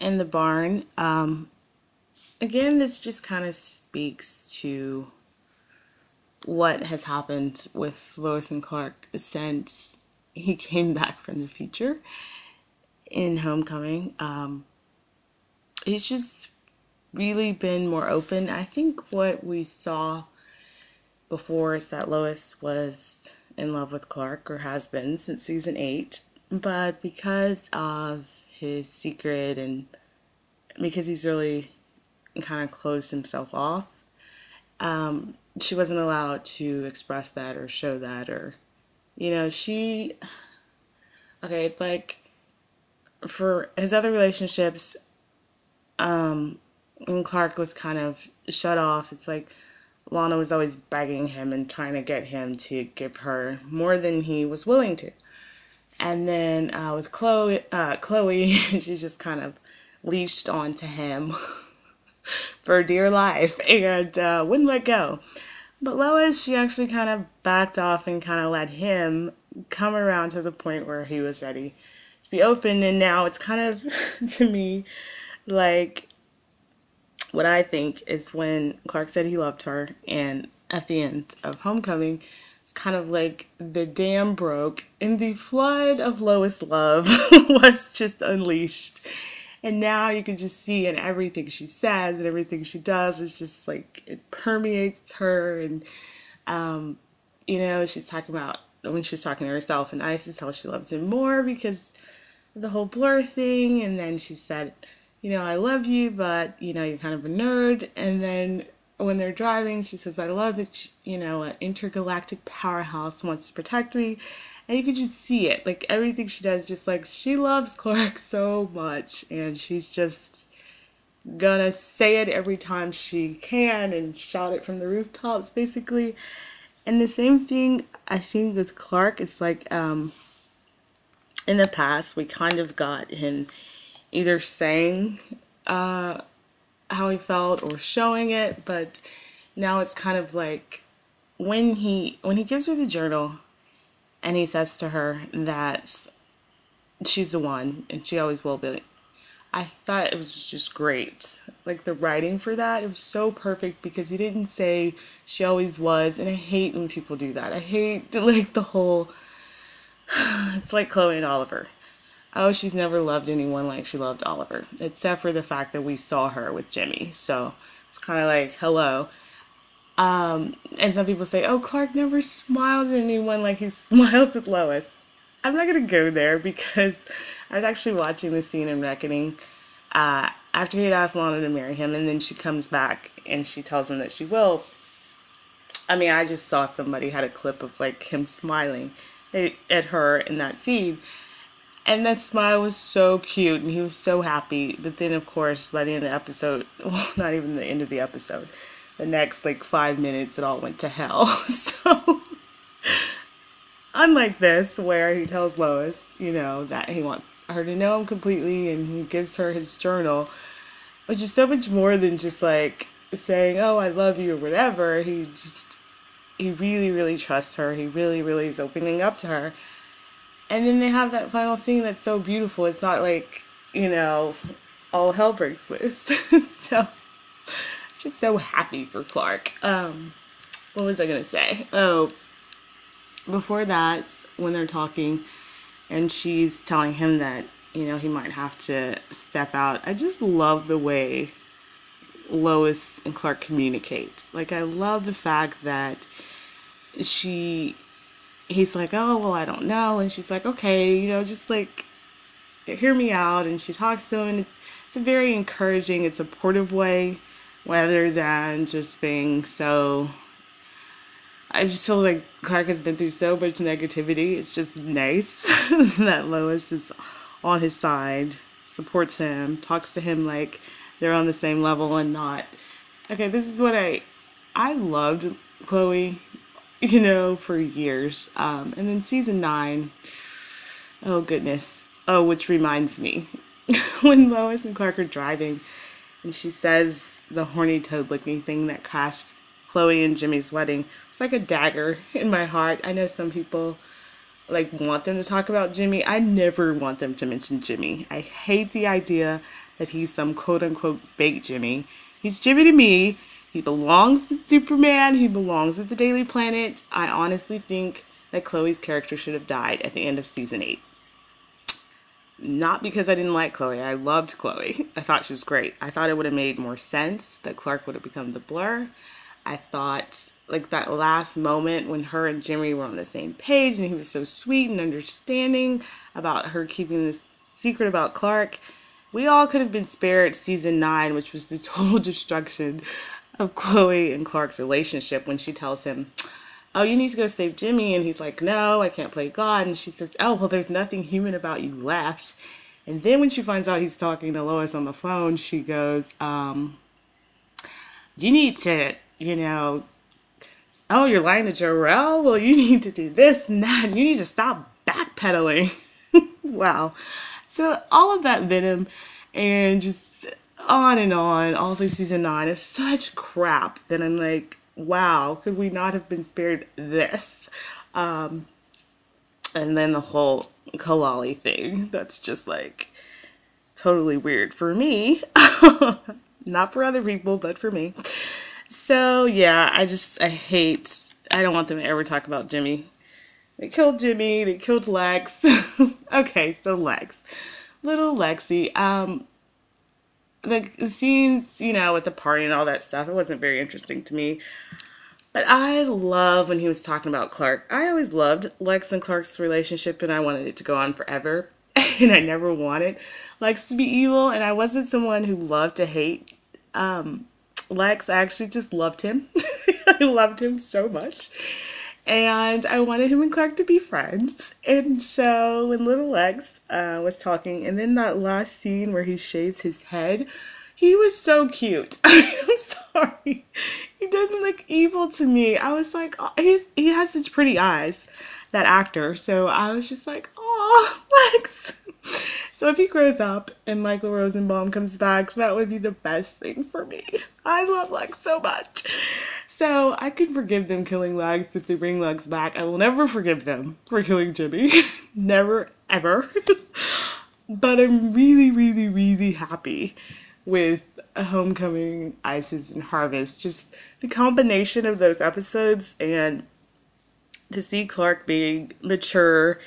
in the barn. Again, this just kind of speaks to what has happened with Lois and Clark since he came back from the future in Homecoming. He's just really been more open. I think what we saw before is that Lois was in love with Clark, or has been since season 8, but because of his secret and because he's really kind of closed himself off, she wasn't allowed to express that or show that, or it's like for his other relationships, when Clark was kind of shut off, it's like Lana was always begging him and trying to get him to give her more than he was willing to. And then with Chloe, she just kind of leashed onto him for dear life and wouldn't let go. But Lois, she actually kind of backed off and kind of let him come around to the point where he was ready to be open. And now it's kind of, to me, like what I think is when Clark said he loved her, and at the end of Homecoming, it's kind of like the dam broke and the flood of Lois love was just unleashed. And now you can just see in everything she says and everything she does, it's just like it permeates her. And, she's talking about when she's talking to herself and Isis, how she loves him more because of the whole Blur thing. And then she said, I love you, but, you're kind of a nerd. And then when they're driving, she says, I love that, an intergalactic powerhouse wants to protect me. And you can just see it. Like, everything she does, just like, she loves Clark so much. And she's just gonna say it every time she can and shout it from the rooftops, basically. And the same thing, I think, with Clark. It's like, in the past, we kind of got him either saying how he felt or showing it, but now it's kind of like when he gives her the journal and he says to her that she's the one and she always will be. I thought it was just great. Like the writing for that, it was so perfect because he didn't say she always was, and I hate when people do that. I hate like the whole it's like Chloe and Oliver. Oh, she's never loved anyone like she loved Oliver, except for the fact that we saw her with Jimmy. So it's kind of like, hello. And some people say, oh, Clark never smiles at anyone like he smiles at Lois. I'm not going to go there because I was actually watching the scene in Reckoning after he had asked Lana to marry him, and then she comes back and she tells him that she will. I mean, I just saw somebody had a clip of like him smiling at her in that scene. And that smile was so cute, and he was so happy. But then, of course, by the end of the episode, well, not even the end of the episode, the next, 5 minutes, it all went to hell. So, unlike this, where he tells Lois, that he wants her to know him completely, and he gives her his journal, which is so much more than just, saying, oh, I love you, or whatever. He really, really trusts her. He really, really is opening up to her. And then they have that final scene that's so beautiful. It's not like, all hell breaks loose. So, just so happy for Clark. What was I going to say? Oh, before that, when they're talking and she's telling him that, he might have to step out. I just love the way Lois and Clark communicate. I love the fact that he's like, oh, well, I don't know. And she's like, okay, just hear me out. And she talks to him, and it's a very encouraging and supportive way, rather than just being so. I just feel like Clark has been through so much negativity. It's just nice that Lois is on his side, supports him, talks to him like they're on the same level and not. Okay, this is what I loved Chloe, for years. And then season 9, oh goodness. Oh, which reminds me, when Lois and Clark are driving and she says the horny toad looking thing that crashed Chloe and Jimmy's wedding, it's like a dagger in my heart. I know some people want them to talk about Jimmy. I never want them to mention Jimmy. I hate the idea that he's some quote-unquote fake Jimmy. He's Jimmy to me. He belongs in Superman. He belongs at the Daily Planet. I honestly think that Chloe's character should have died at the end of season 8. Not because I didn't like Chloe. I loved Chloe. I thought she was great. I thought it would have made more sense that Clark would have become the Blur. I thought, like, that last moment when her and Jimmy were on the same page and he was so sweet and understanding about her keeping this secret about Clark. We all could have been spared season 9, which was the total destruction of Chloe and Clark's relationship when she tells him, oh, you need to go save Jimmy. And he's like, no, I can't play God. And she says, oh, well, there's nothing human about you left. And then when she finds out he's talking to Lois on the phone, she goes, you need to, oh, you're lying to Jor-El? Well, you need to do this and that. And you need to stop backpedaling. Wow. So all of that venom and just on and on all through season 9 is such crap that I'm like, wow, could we not have been spared this? And then the whole Kalali thing, that's just like totally weird for me. Not for other people, but for me. So yeah, I don't want them to ever talk about Jimmy. They killed Jimmy, they killed Lex. Okay, so Lex. Little Lexi. The scenes, with the party and all that stuff, it wasn't very interesting to me. But I love when he was talking about Clark. I always loved Lex and Clark's relationship, and I wanted it to go on forever. And I never wanted Lex to be evil, and I wasn't someone who loved to hate Lex. I actually just loved him. I loved him so much. And I wanted him and Clark to be friends. And so when little Lex was talking, and then that last scene where he shaves his head, he was so cute. I'm sorry. He doesn't look evil to me. I was like, oh, he has such pretty eyes, that actor. So I was just like, oh, Lex. So if he grows up and Michael Rosenbaum comes back, that would be the best thing for me. I love Lex so much. So I can forgive them killing Lex if they bring Lex back. I will never forgive them for killing Jimmy. Never, ever. But I'm really, really, really happy with Homecoming, Isis, and Harvest. Just the combination of those episodes, and to see Clark being mature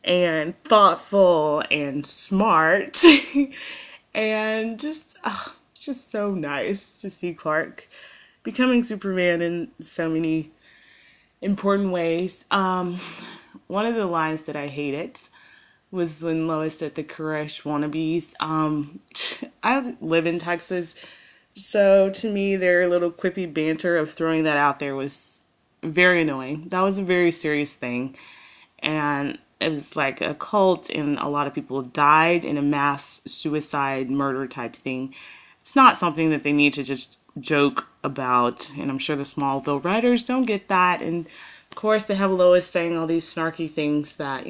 and thoughtful and smart and just so nice to see Clark becoming Superman in so many important ways. One of the lines that I hated was when Lois said the Koresh wannabes. I live in Texas, so to me their little quippy banter of throwing that out there was very annoying. That was a very serious thing, and it was like a cult, and a lot of people died in a mass suicide murder type thing. It's not something that they need to just joke about, and I'm sure the Smallville writers don't get that. And of course they have Lois saying all these snarky things that,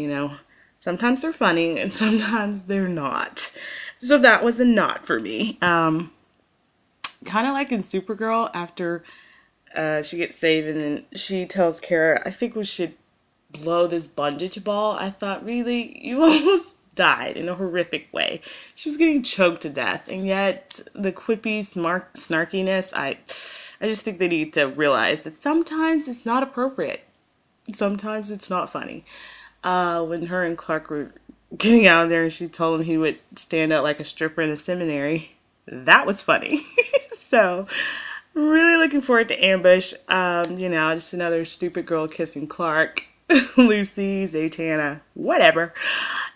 sometimes they're funny and sometimes they're not. So that was a not for me. Kind of like in Supergirl, after she gets saved and then she tells Kara, I think we should blow this bondage ball. I thought, really? You almost died in a horrific way. She was getting choked to death, and yet the quippy snarkiness, I just think they need to realize that sometimes it's not appropriate. Sometimes it's not funny. When her and Clark were getting out of there and she told him he would stand out like a stripper in a seminary, that was funny. So really looking forward to Ambush. Just another stupid girl kissing Clark, Lucy, Zatanna, whatever.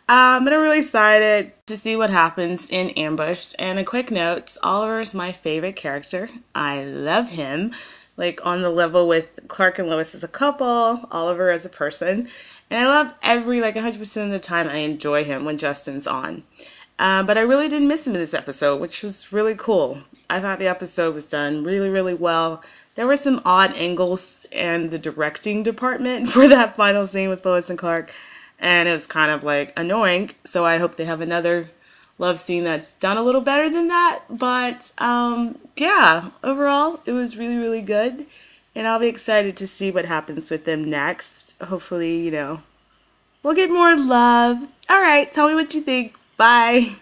But I'm really excited to see what happens in Ambush. And a quick note, Oliver is my favorite character. I love him, like on the level with Clark and Lois as a couple, Oliver as a person. And I love 100% of the time I enjoy him when Justin's on. But I really didn't miss him in this episode, which was really cool. I thought the episode was done really, really well. There were some odd angles in the directing department for that final scene with Lois and Clark. And it was kind of like annoying. So I hope they have another love scene that's done a little better than that. But yeah, overall, it was really, really good. And I'll be excited to see what happens with them next. Hopefully, we'll get more love. All right, tell me what you think. Bye.